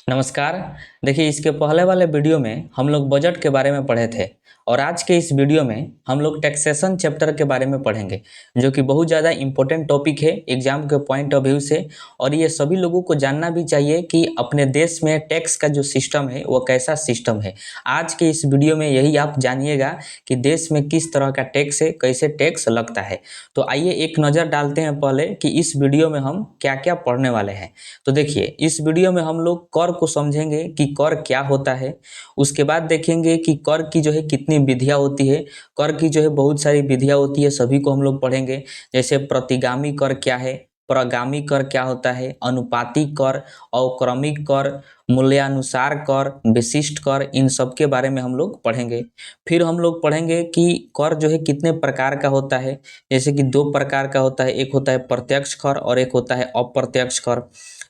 नमस्कार। देखिए, इसके पहले वाले वीडियो में हम लोग बजट के बारे में पढ़े थे और आज के इस वीडियो में हम लोग टैक्सेशन चैप्टर के बारे में पढ़ेंगे, जो कि बहुत ज़्यादा इम्पोर्टेंट टॉपिक है एग्जाम के पॉइंट ऑफ व्यू से। और ये सभी लोगों को जानना भी चाहिए कि अपने देश में टैक्स का जो सिस्टम है वो कैसा सिस्टम है। आज के इस वीडियो में यही आप जानिएगा कि देश में किस तरह का टैक्स है, कैसे टैक्स लगता है। तो आइए एक नज़र डालते हैं पहले कि इस वीडियो में हम क्या क्या पढ़ने वाले हैं। तो देखिए, इस वीडियो में हम लोग कर को समझेंगे कि कर क्या होता है। उसके बाद देखेंगे कि कर की जो है कितनी विधियां होती है। कर की जो है बहुत सारी विधियां होती है, सभी को हम लोग पढ़ेंगे। जैसे प्रतिगामी कर क्या है, प्रगामी कर क्या होता है, अनुपाती कर, अवक्रमिक कर, मूल्यानुसार कर, विशिष्ट कर, इन सब के बारे में हम लोग पढ़ेंगे। फिर हम लोग पढ़ेंगे कि कर जो है कितने प्रकार का होता है। जैसे कि दो प्रकार का होता है, एक होता है प्रत्यक्ष कर और एक होता है अप्रत्यक्ष कर।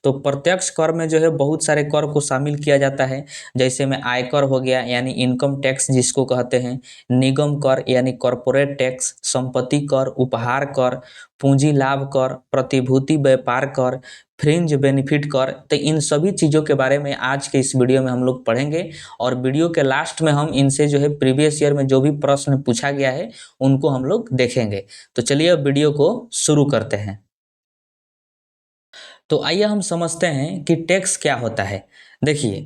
तो प्रत्यक्ष कर में जो है बहुत सारे कर को शामिल किया जाता है। जैसे में आयकर हो गया यानी इनकम टैक्स जिसको कहते हैं, निगम कर यानी कॉरपोरेट टैक्स, संपत्ति कर, उपहार कर, पूंजी लाभ कर, प्रतिभूति व्यापार कर, फ्रिंज बेनिफिट कर। तो इन सभी चीज़ों के बारे में आज के इस वीडियो में हम लोग पढ़ेंगे और वीडियो के लास्ट में हम इनसे जो है प्रीवियस ईयर में जो भी प्रश्न पूछा गया है उनको हम लोग देखेंगे। तो चलिए अब वीडियो को शुरू करते हैं। तो आइए हम समझते हैं कि टैक्स क्या होता है। देखिए,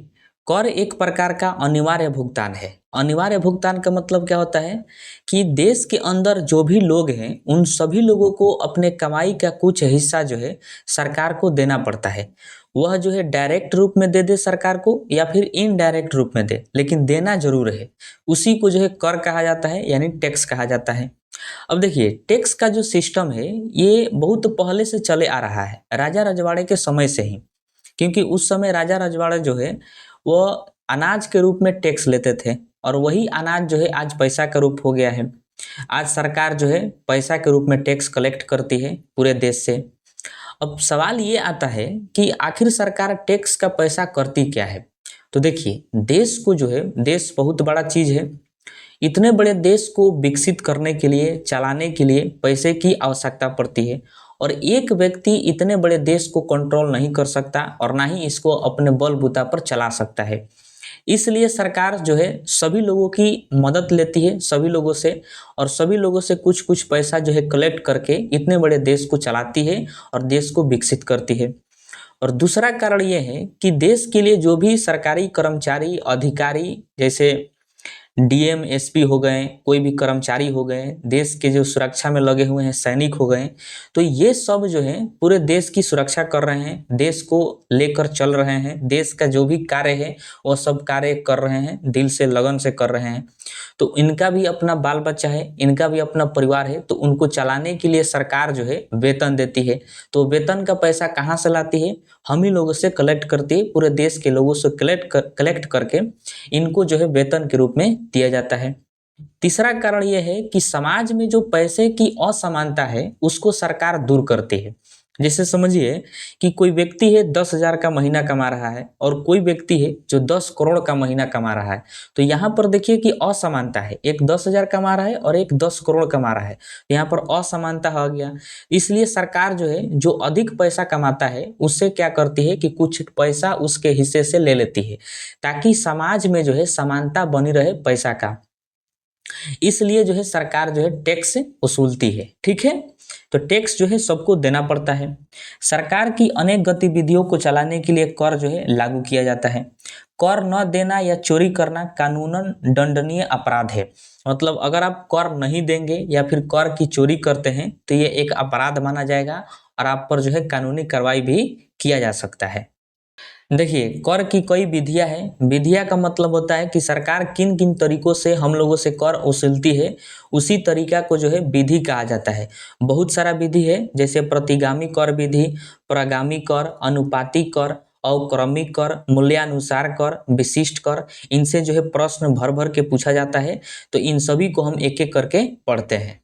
कर एक प्रकार का अनिवार्य भुगतान है। अनिवार्य भुगतान का मतलब क्या होता है कि देश के अंदर जो भी लोग हैं उन सभी लोगों को अपने कमाई का कुछ हिस्सा जो है सरकार को देना पड़ता है। वह जो है डायरेक्ट रूप में दे दे सरकार को या फिर इनडायरेक्ट रूप में दे, लेकिन देना जरूर है। उसी को जो है कर कहा जाता है यानी टैक्स कहा जाता है। अब देखिए, टैक्स का जो सिस्टम है ये बहुत पहले से चले आ रहा है, राजा रजवाड़े के समय से ही। क्योंकि उस समय राजा रजवाड़े जो है वो अनाज के रूप में टैक्स लेते थे और वही अनाज जो है आज पैसा का रूप हो गया है। आज सरकार जो है पैसा के रूप में टैक्स कलेक्ट करती है पूरे देश से। अब सवाल ये आता है कि आखिर सरकार टैक्स का पैसा करती क्या है। तो देखिए, देश को जो है, देश बहुत बड़ा चीज है। इतने बड़े देश को विकसित करने के लिए, चलाने के लिए पैसे की आवश्यकता पड़ती है और एक व्यक्ति इतने बड़े देश को कंट्रोल नहीं कर सकता और ना ही इसको अपने बलबूता पर चला सकता है। इसलिए सरकार जो है सभी लोगों की मदद लेती है, सभी लोगों से, और सभी लोगों से कुछ कुछ पैसा जो है कलेक्ट करके इतने बड़े देश को चलाती है और देश को विकसित करती है। और दूसरा कारण यह है कि देश के लिए जो भी सरकारी कर्मचारी, अधिकारी, जैसे डीएम, एसपी हो गए, कोई भी कर्मचारी हो गए, देश के जो सुरक्षा में लगे हुए हैं सैनिक हो गए, तो ये सब जो है पूरे देश की सुरक्षा कर रहे हैं, देश को लेकर चल रहे हैं। देश का जो भी कार्य है वो सब कार्य कर रहे हैं, दिल से लगन से कर रहे हैं। तो इनका भी अपना बाल बच्चा है, इनका भी अपना परिवार है, तो उनको चलाने के लिए सरकार जो है वेतन देती है। तो वेतन का पैसा कहाँ से लाती है? हम ही लोगों से कलेक्ट करती है, पूरे देश के लोगों से कलेक्ट करके इनको जो है वेतन के रूप में दिया जाता है। तीसरा कारण यह है कि समाज में जो पैसे की असमानता है उसको सरकार दूर करती है। जैसे समझिए कि कोई व्यक्ति है 10,000 का महीना कमा रहा है और कोई व्यक्ति है जो 10 करोड़ का महीना कमा रहा है। तो यहाँ पर देखिए कि असमानता है, एक 10,000 कमा रहा है और एक 10 करोड़ कमा रहा है। यहाँ पर असमानता हो गया। इसलिए सरकार जो है जो अधिक पैसा कमाता है उससे क्या करती है कि कुछ पैसा उसके हिस्से से ले लेती है, ताकि समाज में जो है समानता बनी रहे पैसा का। इसलिए जो है सरकार जो है टैक्स वसूलती है। ठीक है, तो टैक्स जो है सबको देना पड़ता है। सरकार की अनेक गतिविधियों को चलाने के लिए कर जो है लागू किया जाता है। कर न देना या चोरी करना कानूनन दंडनीय अपराध है। मतलब अगर आप कर नहीं देंगे या फिर कर की चोरी करते हैं तो ये एक अपराध माना जाएगा और आप पर जो है कानूनी कार्रवाई भी किया जा सकता है। देखिए, कर की कई विधियां हैं। विधियां का मतलब होता है कि सरकार किन किन तरीकों से हम लोगों से कर वसूलती है, उसी तरीका को जो है विधि कहा जाता है। बहुत सारा विधि है, जैसे प्रतिगामी कर विधि, प्रगामी कर, अनुपाती कर, अवक्रमिक कर, मूल्यानुसार कर, विशिष्ट कर। इनसे जो है प्रश्न भर भर के पूछा जाता है। तो इन सभी को हम एक एक करके पढ़ते हैं।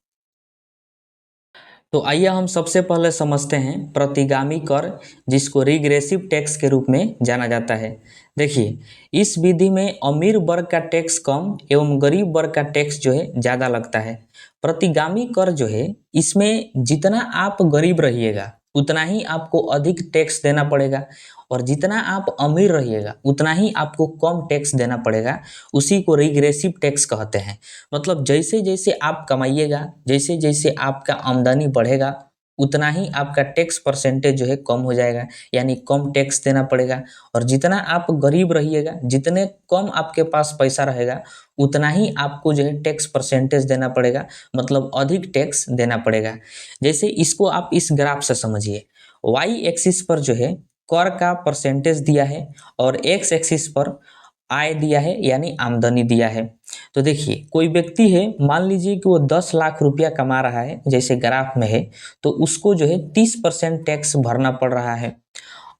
तो आइए हम सबसे पहले समझते हैं प्रतिगामी कर, जिसको रिग्रेसिव टैक्स के रूप में जाना जाता है। देखिए, इस विधि में अमीर वर्ग का टैक्स कम एवं गरीब वर्ग का टैक्स जो है ज़्यादा लगता है। प्रतिगामी कर जो है इसमें जितना आप गरीब रहिएगा उतना ही आपको अधिक टैक्स देना पड़ेगा और जितना आप अमीर रहिएगा उतना ही आपको कम टैक्स देना पड़ेगा। उसी को रिग्रेसिव टैक्स कहते हैं। मतलब जैसे जैसे आप कमाइएगा, जैसे जैसे आपका आमदनी बढ़ेगा, उतना ही आपका टैक्स परसेंटेज जो है कम हो जाएगा, यानी कम टैक्स देना पड़ेगा। और जितना आप गरीब रहिएगा, जितने कम आपके पास पैसा रहेगा, उतना ही आपको जो है टैक्स परसेंटेज देना पड़ेगा, मतलब अधिक टैक्स देना पड़ेगा। जैसे इसको आप इस ग्राफ से समझिए, वाई एक्सिस पर जो है कर का परसेंटेज दिया है और एक्स एक्सिस पर आय दिया है, यानी आमदनी दिया है। तो देखिए कोई व्यक्ति है, मान लीजिए कि वो 10 लाख रुपया कमा रहा है, जैसे ग्राफ में है, तो उसको जो है 30% टैक्स भरना पड़ रहा है।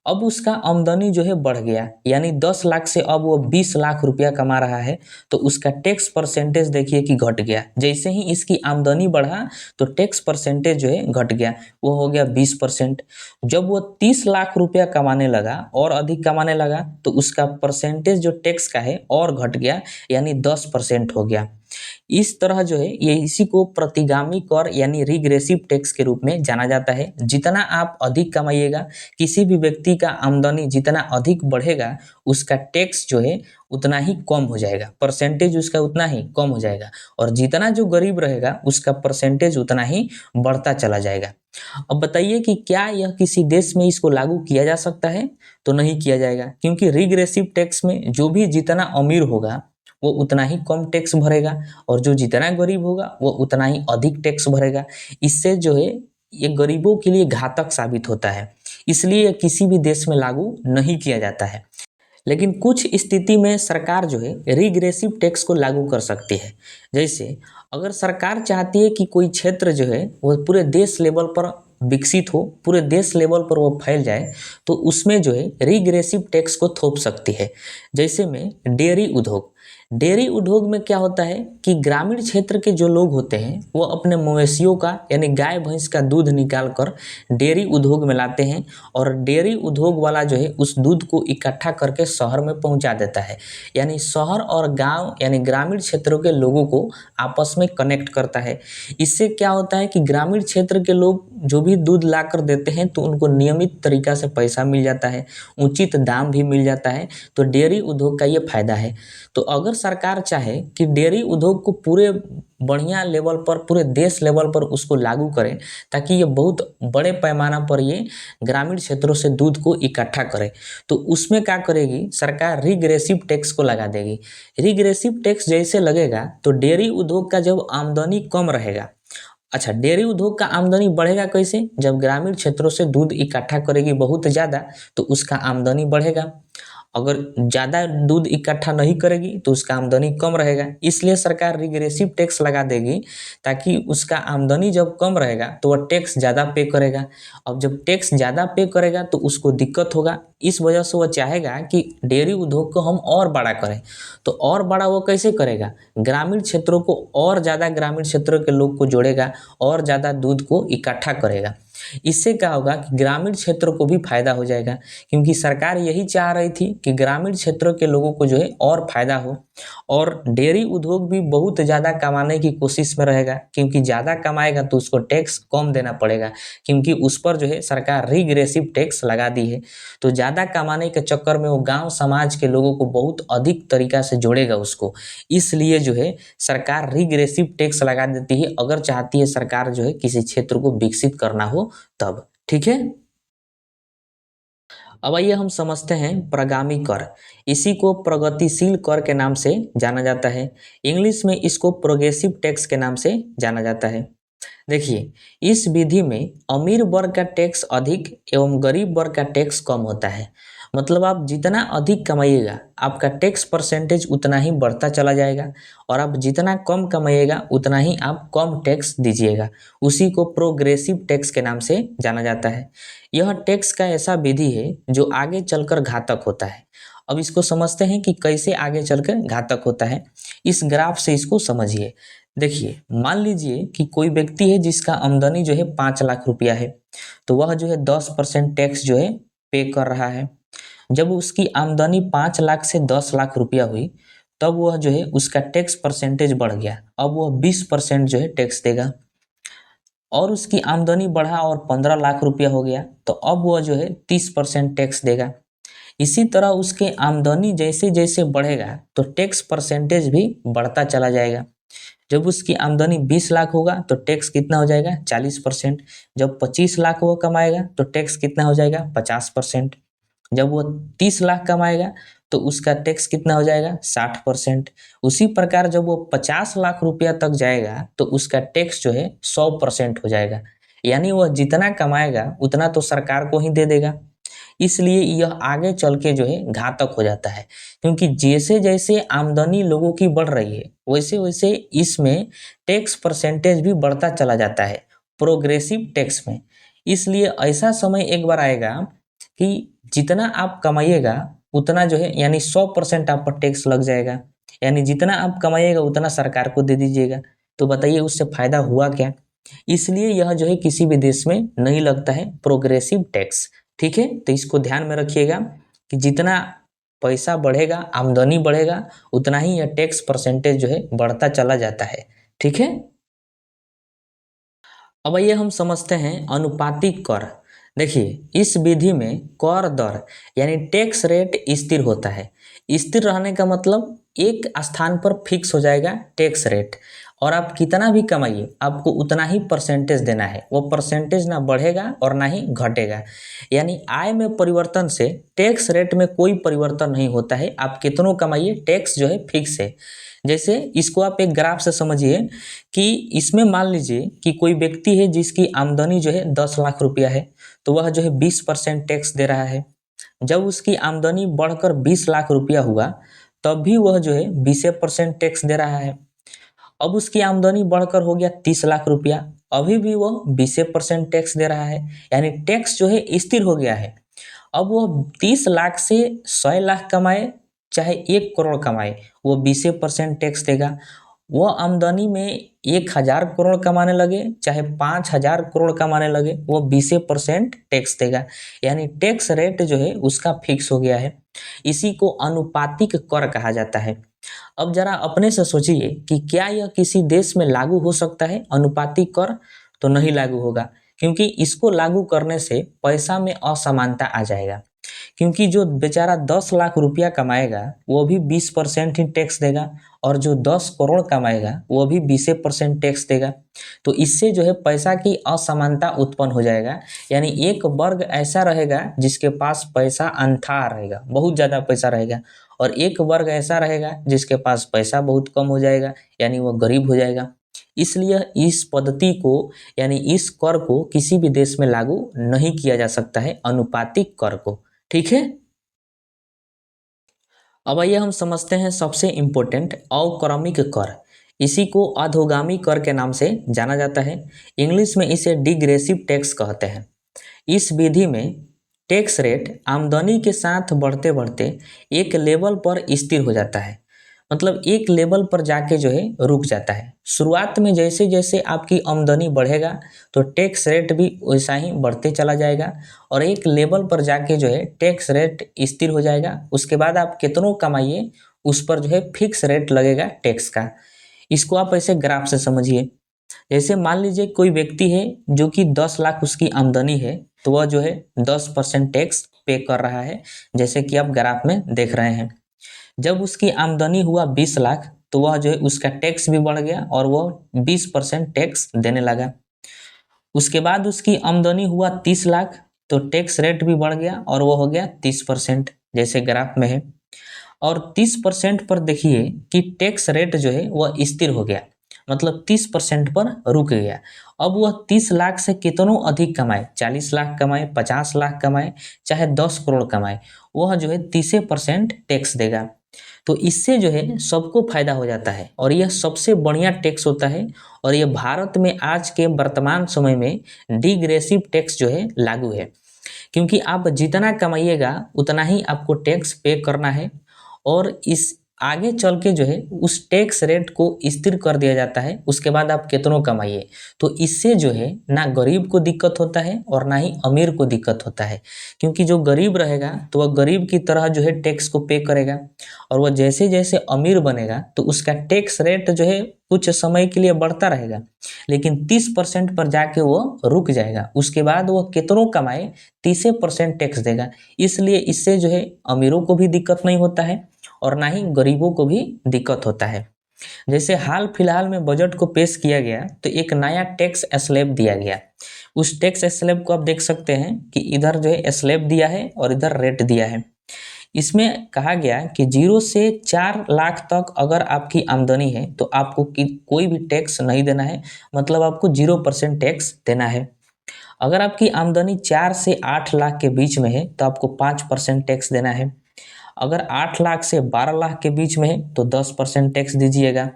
अब उसका आमदनी जो है बढ़ गया, यानी 10 लाख से अब वो 20 लाख रुपया कमा रहा है, तो उसका टैक्स परसेंटेज देखिए कि घट गया। जैसे ही इसकी आमदनी बढ़ा तो टैक्स परसेंटेज जो है घट गया, वो हो गया 20%। जब वो 30 लाख रुपया कमाने लगा और अधिक कमाने लगा, तो उसका परसेंटेज जो टैक्स का है और घट गया, यानी 10% हो गया। इस तरह जो है ये इसी को प्रतिगामी कर यानी रिग्रेसिव टैक्स के रूप में जाना जाता है। जितना आप अधिक कमाइएगा, किसी भी व्यक्ति का आमदनी जितना अधिक बढ़ेगा, उसका टैक्स जो है उतना ही कम हो जाएगा, परसेंटेज उसका उतना ही कम हो जाएगा। और जितना जो गरीब रहेगा उसका परसेंटेज उतना ही बढ़ता चला जाएगा। अब बताइए कि क्या यह किसी देश में इसको लागू किया जा सकता है? तो नहीं किया जाएगा, क्योंकि रिग्रेसिव टैक्स में जो भी जितना अमीर होगा वो उतना ही कम टैक्स भरेगा, और जो जितना गरीब होगा वो उतना ही अधिक टैक्स भरेगा। इससे जो है ये गरीबों के लिए घातक साबित होता है, इसलिए यह किसी भी देश में लागू नहीं किया जाता है। लेकिन कुछ स्थिति में सरकार जो है रिग्रेसिव टैक्स को लागू कर सकती है। जैसे अगर सरकार चाहती है कि कोई क्षेत्र जो है वो पूरे देश लेवल पर विकसित हो, पूरे देश लेवल पर वो फैल जाए, तो उसमें जो है रिग्रेसिव टैक्स को थोप सकती है। जैसे में डेयरी उद्योग, डेयरी उद्योग में क्या होता है कि ग्रामीण क्षेत्र के जो लोग होते हैं वो अपने मवेशियों का यानी गाय भैंस का दूध निकाल कर डेयरी उद्योग में लाते हैं, और डेयरी उद्योग वाला जो है उस दूध को इकट्ठा करके शहर में पहुंचा देता है। यानी शहर और गांव यानी ग्रामीण क्षेत्रों के लोगों को आपस में कनेक्ट करता है। इससे क्या होता है कि ग्रामीण क्षेत्र के लोग जो भी दूध ला कर देते हैं तो उनको नियमित तरीका से पैसा मिल जाता है, उचित दाम भी मिल जाता है। तो डेयरी उद्योग का ये फायदा है। तो अगर सरकार चाहे कि डेयरी उद्योग को पूरे बढ़िया लेवल पर, पूरे देश लेवल पर उसको लागू करें, ताकि ये बहुत बड़े पैमाना पर ये ग्रामीण क्षेत्रों से दूध को इकट्ठा करे, तो उसमें क्या करेगी सरकार? रिग्रेसिव टैक्स को लगा देगी। रिग्रेसिव टैक्स जैसे लगेगा तो डेयरी उद्योग का जब आमदनी कम रहेगा, अच्छा डेयरी उद्योग का आमदनी बढ़ेगा कैसे? जब ग्रामीण क्षेत्रों से दूध इकट्ठा करेगी बहुत ज़्यादा, तो उसका आमदनी बढ़ेगा। अगर ज़्यादा दूध इकट्ठा नहीं करेगी तो उसका आमदनी कम रहेगा। इसलिए सरकार रिग्रेसिव टैक्स लगा देगी, ताकि उसका आमदनी जब कम रहेगा तो वह टैक्स ज़्यादा पे करेगा। अब जब टैक्स ज़्यादा पे करेगा तो उसको दिक्कत होगा। इस वजह से वह चाहेगा कि डेयरी उद्योग को हम और बड़ा करें। तो और बड़ा वो कैसे करेगा? ग्रामीण क्षेत्रों को और ज़्यादा, ग्रामीण क्षेत्रों के लोग को जोड़ेगा और ज़्यादा दूध को इकट्ठा करेगा। इससे क्या होगा कि ग्रामीण क्षेत्रों को भी फायदा हो जाएगा, क्योंकि सरकार यही चाह रही थी कि ग्रामीण क्षेत्रों के लोगों को जो है और फायदा हो। और डेयरी उद्योग भी बहुत ज़्यादा कमाने की कोशिश में रहेगा, क्योंकि ज़्यादा कमाएगा तो उसको टैक्स कम देना पड़ेगा, क्योंकि उस पर जो है सरकार रिग्रेसिव टैक्स लगा दी है। तो ज़्यादा कमाने के चक्कर में वो गांव समाज के लोगों को बहुत अधिक तरीका से जोड़ेगा उसको। इसलिए जो है सरकार रिग्रेसिव टैक्स लगा देती है, अगर चाहती है सरकार जो है किसी क्षेत्र को विकसित करना हो तब। ठीक है, अब आइए हम समझते हैं प्रगामी कर। इसी को प्रगतिशील कर के नाम से जाना जाता है। इंग्लिश में इसको प्रोग्रेसिव टैक्स के नाम से जाना जाता है। देखिए इस विधि में अमीर वर्ग का टैक्स अधिक एवं गरीब वर्ग का टैक्स कम होता है। मतलब आप जितना अधिक कमाइएगा आपका टैक्स परसेंटेज उतना ही बढ़ता चला जाएगा, और आप जितना कम कमाइएगा उतना ही आप कम टैक्स दीजिएगा। उसी को प्रोग्रेसिव टैक्स के नाम से जाना जाता है। यह टैक्स का ऐसा विधि है जो आगे चलकर घातक होता है। अब इसको समझते हैं कि कैसे आगे चलकर घातक होता है। इस ग्राफ से इसको समझिए। देखिए मान लीजिए कि कोई व्यक्ति है जिसका आमदनी जो है 5 लाख रुपया है, तो वह जो है 10% टैक्स जो है पे कर रहा है। जब उसकी आमदनी 5 लाख से 10 लाख रुपया हुई, तब वह जो है उसका टैक्स परसेंटेज बढ़ गया, अब वह 20% जो है टैक्स देगा। और उसकी आमदनी बढ़ा और 15 लाख रुपया हो गया, तो अब वह जो है 30% टैक्स देगा। इसी तरह उसके आमदनी जैसे जैसे बढ़ेगा तो टैक्स परसेंटेज भी बढ़ता चला जाएगा। जब उसकी आमदनी 20 लाख होगा तो टैक्स कितना हो जाएगा 40%। जब 25 लाख वो कमाएगा तो टैक्स कितना हो जाएगा 50%। जब वो 30 लाख कमाएगा तो उसका टैक्स कितना हो जाएगा 60%। उसी प्रकार जब वो 50 लाख रुपया तक जाएगा तो उसका टैक्स जो है 100% हो जाएगा। यानी वह जितना कमाएगा उतना तो सरकार को ही दे देगा। इसलिए यह आगे चल के जो है घातक हो जाता है, क्योंकि जैसे जैसे आमदनी लोगों की बढ़ रही है वैसे वैसे इसमें टैक्स परसेंटेज भी बढ़ता चला जाता है, प्रोग्रेसिव टैक्स में। इसलिए ऐसा समय एक बार आएगा कि जितना आप कमाइएगा उतना जो है यानी 100% आप पर टैक्स लग जाएगा। यानी जितना आप कमाइएगा उतना सरकार को दे दीजिएगा। तो बताइए उससे फायदा हुआ क्या? इसलिए यह जो है किसी भी देश में नहीं लगता है प्रोग्रेसिव टैक्स। ठीक है, तो इसको ध्यान में रखिएगा कि जितना पैसा बढ़ेगा, आमदनी बढ़ेगा, उतना ही यह टैक्स परसेंटेज जो है बढ़ता चला जाता है। ठीक है, अब आइए हम समझते हैं अनुपातिक कर। देखिए इस विधि में कर दर यानी टैक्स रेट स्थिर होता है। स्थिर रहने का मतलब एक स्थान पर फिक्स हो जाएगा टैक्स रेट, और आप कितना भी कमाइए आपको उतना ही परसेंटेज देना है। वो परसेंटेज ना बढ़ेगा और ना ही घटेगा। यानी आय में परिवर्तन से टैक्स रेट में कोई परिवर्तन नहीं होता है। आप कितनों कमाइए टैक्स जो है फिक्स है। जैसे इसको आप एक ग्राफ से समझिए कि इसमें मान लीजिए कि कोई व्यक्ति है जिसकी आमदनी जो है 10 लाख रुपया है, तो वह जो है 20% टैक्स दे रहा है। जब उसकी आमदनी बढ़कर 20 लाख रुपया हुआ तब भी वह जो है 20% टैक्स दे रहा है। अब उसकी आमदनी बढ़कर हो गया 30 लाख रुपया, अभी भी वह 20% टैक्स दे रहा है। यानी टैक्स जो है स्थिर हो गया है। अब वह 30 लाख से 100 लाख कमाए चाहे 1 करोड़ कमाए, वो 20% टैक्स देगा। वो आमदनी में 1,000 करोड़ कमाने लगे चाहे 5,000 करोड़ कमाने लगे, वो 20% टैक्स देगा। यानी टैक्स रेट जो है उसका फिक्स हो गया है। इसी को अनुपातिक कर कहा जाता है। अब जरा अपने से सोचिए कि क्या यह किसी देश में लागू हो सकता है अनुपातिक कर? तो नहीं लागू होगा, क्योंकि इसको लागू करने से पैसा में असमानता आ जाएगा। क्योंकि जो बेचारा 10 लाख रुपया कमाएगा वो भी 20% ही टैक्स देगा, और जो 10 करोड़ कमाएगा वो भी 20% टैक्स देगा। तो इससे जो है पैसा की असमानता उत्पन्न हो जाएगा। यानी एक वर्ग ऐसा रहेगा जिसके पास पैसा अनथाह रहेगा, बहुत ज़्यादा पैसा रहेगा, और एक वर्ग ऐसा रहेगा जिसके पास पैसा बहुत कम हो जाएगा, यानी वह गरीब हो जाएगा। इसलिए इस पद्धति को यानी इस कर को किसी भी देश में लागू नहीं किया जा सकता है, अनुपातिक कर को। ठीक है, अब आइए हम समझते हैं सबसे इम्पोर्टेंट अक्रमिक कर। इसी को अधोगामी कर के नाम से जाना जाता है। इंग्लिश में इसे डिग्रेसिव टैक्स कहते हैं। इस विधि में टैक्स रेट आमदनी के साथ बढ़ते बढ़ते एक लेवल पर स्थिर हो जाता है। मतलब एक लेवल पर जाके जो है रुक जाता है। शुरुआत में जैसे जैसे आपकी आमदनी बढ़ेगा तो टैक्स रेट भी वैसा ही बढ़ते चला जाएगा, और एक लेवल पर जाके जो है टैक्स रेट स्थिर हो जाएगा। उसके बाद आप कितनों कमाइए उस पर जो है फिक्स रेट लगेगा टैक्स का। इसको आप ऐसे ग्राफ से समझिए। जैसे मान लीजिए कोई व्यक्ति है जो कि 10 लाख उसकी आमदनी है, तो वह जो है 10% टैक्स पे कर रहा है, जैसे कि आप ग्राफ में देख रहे हैं। जब उसकी आमदनी हुआ 20 लाख तो वह जो है उसका टैक्स भी बढ़ गया और वह 20% टैक्स देने लगा। उसके बाद उसकी आमदनी हुआ 30 लाख तो टैक्स रेट भी बढ़ गया और वह हो गया 30%, जैसे ग्राफ में है। और 30% पर देखिए कि टैक्स रेट जो है वह स्थिर हो गया, मतलब 30% पर रुक गया। अब वह 30 लाख से कितनों अधिक कमाए, 40 लाख कमाए, 50 लाख कमाए, चाहे 10 करोड़ कमाए, वह जो है 30% टैक्स देगा। तो इससे जो है सबको फायदा हो जाता है, और यह सबसे बढ़िया टैक्स होता है। और यह भारत में आज के वर्तमान समय में डिग्रेसिव टैक्स जो है लागू है, क्योंकि आप जितना कमाइएगा उतना ही आपको टैक्स पे करना है। और इस आगे चल के जो है उस टैक्स रेट को स्थिर कर दिया जाता है। उसके बाद आप कितनों कमाइए, तो इससे जो है ना गरीब को दिक्कत होता है और ना ही अमीर को दिक्कत होता है। क्योंकि जो गरीब रहेगा तो वह गरीब की तरह जो है टैक्स को पे करेगा, और वह जैसे जैसे अमीर बनेगा तो उसका टैक्स रेट जो है कुछ समय के लिए बढ़ता रहेगा, लेकिन 30% पर जाके वो रुक जाएगा। उसके बाद वो कितनों कमाए 30% टैक्स देगा। इसलिए इससे जो है अमीरों को भी दिक्कत नहीं होता है और ना ही गरीबों को भी दिक्कत होता है। जैसे हाल फिलहाल में बजट को पेश किया गया तो एक नया टैक्स स्लैब दिया गया। उस टैक्स स्लैब को आप देख सकते हैं कि इधर जो है स्लैब दिया है और इधर रेट दिया है। इसमें कहा गया कि 0 से 4 लाख तक अगर आपकी आमदनी है तो आपको कोई भी टैक्स नहीं देना है, मतलब आपको 0% टैक्स देना है। अगर आपकी आमदनी 4 से 8 लाख के बीच में है तो आपको 5% टैक्स देना है। अगर 8 लाख से 12 लाख के बीच में है तो 10% टैक्स दीजिएगा।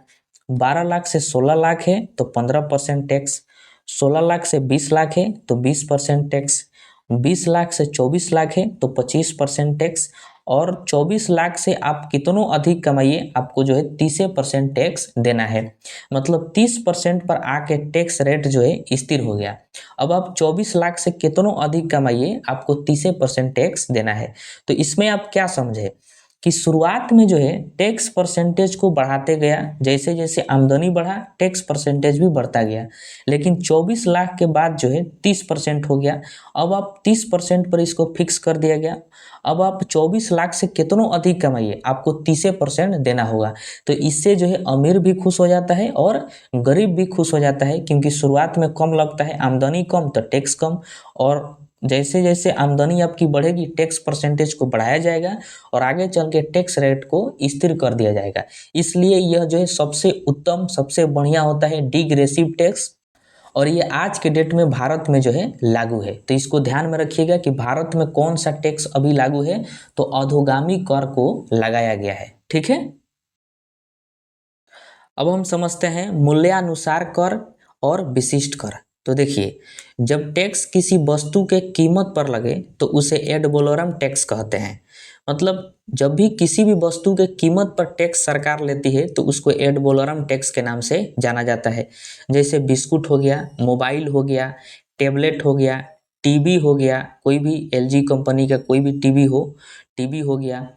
12 लाख से 16 लाख है तो 15% टैक्स। 16 लाख से 20 लाख है तो 20% टैक्स। 20 लाख से 24 लाख है तो 25% टैक्स। और 24 लाख से आप कितनों अधिक कमाइए आपको जो है 30% टैक्स देना है। मतलब 30% पर आके टैक्स रेट जो है स्थिर हो गया। अब आप 24 लाख से कितनों अधिक कमाइए आपको 30% टैक्स देना है। तो इसमें आप क्या समझे कि शुरुआत में जो है टैक्स परसेंटेज को बढ़ाते गया, जैसे जैसे आमदनी बढ़ा टैक्स परसेंटेज भी बढ़ता गया, लेकिन 24 लाख के बाद जो है 30% हो गया। अब आप 30% पर इसको फिक्स कर दिया गया। अब आप 24 लाख से कितनों अधिक कमाइए आपको 30% देना होगा। तो इससे जो है अमीर भी खुश हो जाता है और गरीब भी खुश हो जाता है, क्योंकि शुरुआत में कम लगता है, आमदनी कम तो टैक्स कम, और जैसे जैसे आमदनी आपकी बढ़ेगी टैक्स परसेंटेज को बढ़ाया जाएगा और आगे चल के टैक्स रेट को स्थिर कर दिया जाएगा। इसलिए यह जो है सबसे उत्तम सबसे बढ़िया होता है डिग्रेसिव टैक्स, और ये आज के डेट में भारत में जो है लागू है। तो इसको ध्यान में रखिएगा कि भारत में कौन सा टैक्स अभी लागू है, तो अधोगामी कर को लगाया गया है। ठीक है, अब हम समझते हैं मूल्यानुसार कर और विशिष्ट कर। तो देखिए, जब टैक्स किसी वस्तु के कीमत पर लगे तो उसे एड वैलोरम टैक्स कहते हैं। मतलब जब भी किसी भी वस्तु के कीमत पर टैक्स सरकार लेती है तो उसको एड वैलोरम टैक्स के नाम से जाना जाता है। जैसे बिस्कुट हो गया, मोबाइल हो गया, टेबलेट हो गया, टीवी हो गया, कोई भी एलजी कंपनी का कोई भी टीवी हो गया,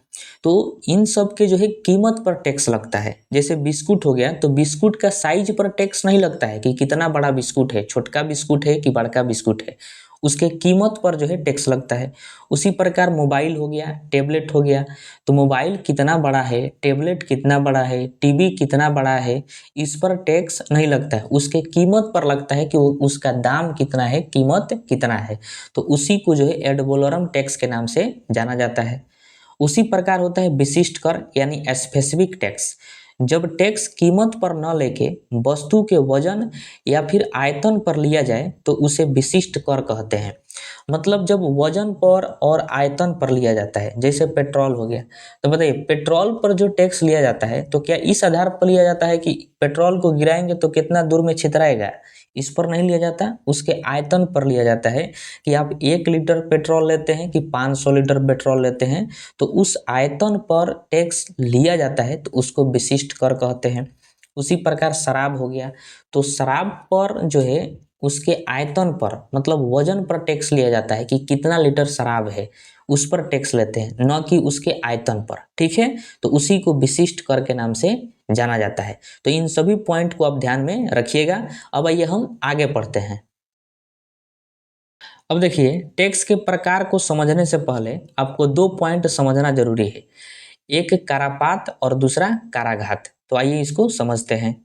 तो इन सब के जो है कीमत पर टैक्स लगता है। जैसे बिस्कुट हो गया तो बिस्कुट का साइज पर टैक्स नहीं लगता है कि कितना बड़ा बिस्कुट है, छोटका बिस्कुट है कि बड़का बिस्कुट है, उसके कीमत पर जो है टैक्स लगता है। उसी प्रकार मोबाइल हो गया, टेबलेट हो गया, तो मोबाइल कितना बड़ा है, टेबलेट कितना बड़ा है, टीवी कितना बड़ा है, इस पर टैक्स नहीं लगता है, उसके कीमत पर लगता है कि वो उसका दाम कितना है, कीमत कितना है। तो उसी को जो है एड वैलोरम टैक्स के नाम से जाना जाता है। उसी प्रकार होता है विशिष्ट कर यानी स्पेसिफिक टैक्स। जब टैक्स कीमत पर न लेके वस्तु के वजन या फिर आयतन पर लिया जाए तो उसे विशिष्ट कर कहते हैं। मतलब जब वजन पर और आयतन पर लिया जाता है, जैसे पेट्रोल हो गया, तो बताइए पेट्रोल पर जो टैक्स लिया जाता है तो क्या इस आधार पर लिया जाता है कि पेट्रोल को गिराएंगे तो कितना दूर में छितराएगा, इस पर नहीं लिया जाता। उसके आयतन पर लिया जाता है कि आप 1 लीटर पेट्रोल लेते हैं कि 500 लीटर पेट्रोल लेते हैं, तो उस आयतन पर टैक्स लिया जाता है तो उसको विशिष्ट कर कहते हैं। उसी प्रकार शराब हो गया, तो शराब पर जो है उसके आयतन पर मतलब वजन पर टैक्स लिया जाता है कि कितना लीटर शराब है, उस पर टैक्स लेते हैं, न कि उसके आयतन पर। ठीक है, तो उसी को विशिष्ट कर के नाम से जाना जाता है। तो इन सभी पॉइंट को आप ध्यान में रखिएगा। अब आइए हम आगे पढ़ते हैं। अब देखिए, टैक्स के प्रकार को समझने से पहले आपको 2 पॉइंट समझना जरूरी है, एक कारापात और दूसरा काराघात। तो आइए इसको समझते हैं।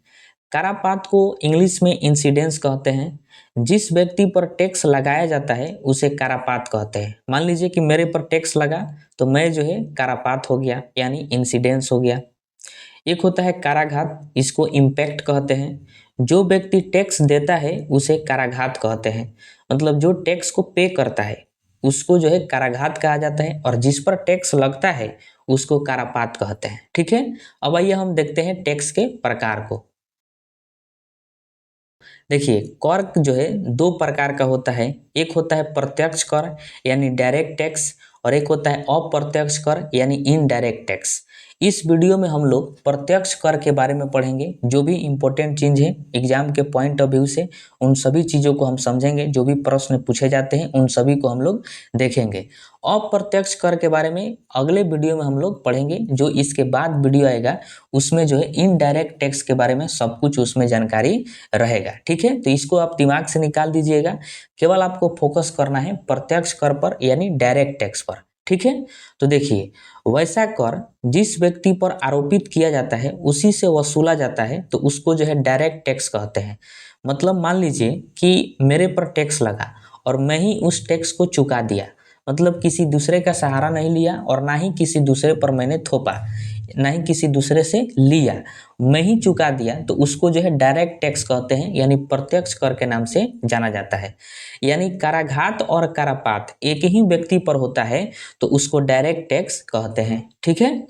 कारापात को इंग्लिश में इंसिडेंस कहते हैं। जिस व्यक्ति पर टैक्स लगाया जाता है उसे कारापात कहते हैं। मान लीजिए कि मेरे पर टैक्स लगा तो मैं जो है कारापात हो गया यानी इंसिडेंस हो गया। एक होता है काराघात, इसको इम्पैक्ट कहते हैं। जो व्यक्ति टैक्स देता है उसे काराघात कहते हैं। मतलब जो टैक्स को पे करता है उसको जो है काराघात कहा जाता है, और जिस पर टैक्स लगता है उसको कारापात कहते हैं। ठीक है, अब आइए हम देखते हैं टैक्स के प्रकार को। देखिए, कर जो है 2 प्रकार का होता है। एक होता है प्रत्यक्ष कर यानी डायरेक्ट टैक्स, और एक होता है अप्रत्यक्ष कर यानी इनडायरेक्ट टैक्स। इस वीडियो में हम लोग प्रत्यक्ष कर के बारे में पढ़ेंगे। जो भी इम्पोर्टेंट चीज़ है एग्जाम के पॉइंट ऑफ व्यू से उन सभी चीज़ों को हम समझेंगे। जो भी प्रश्न पूछे जाते हैं उन सभी को हम लोग देखेंगे। अप्रत्यक्ष कर के बारे में अगले वीडियो में हम लोग पढ़ेंगे। जो इसके बाद वीडियो आएगा उसमें जो है इनडायरेक्ट टैक्स के बारे में सब कुछ उसमें जानकारी रहेगा। ठीक है, तो इसको आप दिमाग से निकाल दीजिएगा। केवल आपको फोकस करना है प्रत्यक्ष कर पर यानी डायरेक्ट टैक्स पर। ठीक है, तो देखिए, वैसा कर जिस व्यक्ति पर आरोपित किया जाता है उसी से वसूला जाता है तो उसको जो है डायरेक्ट टैक्स कहते हैं। मतलब मान लीजिए कि मेरे पर टैक्स लगा और मैं ही उस टैक्स को चुका दिया, मतलब किसी दूसरे का सहारा नहीं लिया और ना ही किसी दूसरे पर मैंने थोपा, ना ही किसी दूसरे से लिया, मैं ही चुका दिया, तो उसको जो है डायरेक्ट टैक्स कहते हैं यानी प्रत्यक्ष कर के नाम से जाना जाता है। यानी कराघात और करापात एक ही व्यक्ति पर होता है तो उसको डायरेक्ट टैक्स कहते हैं। ठीक है,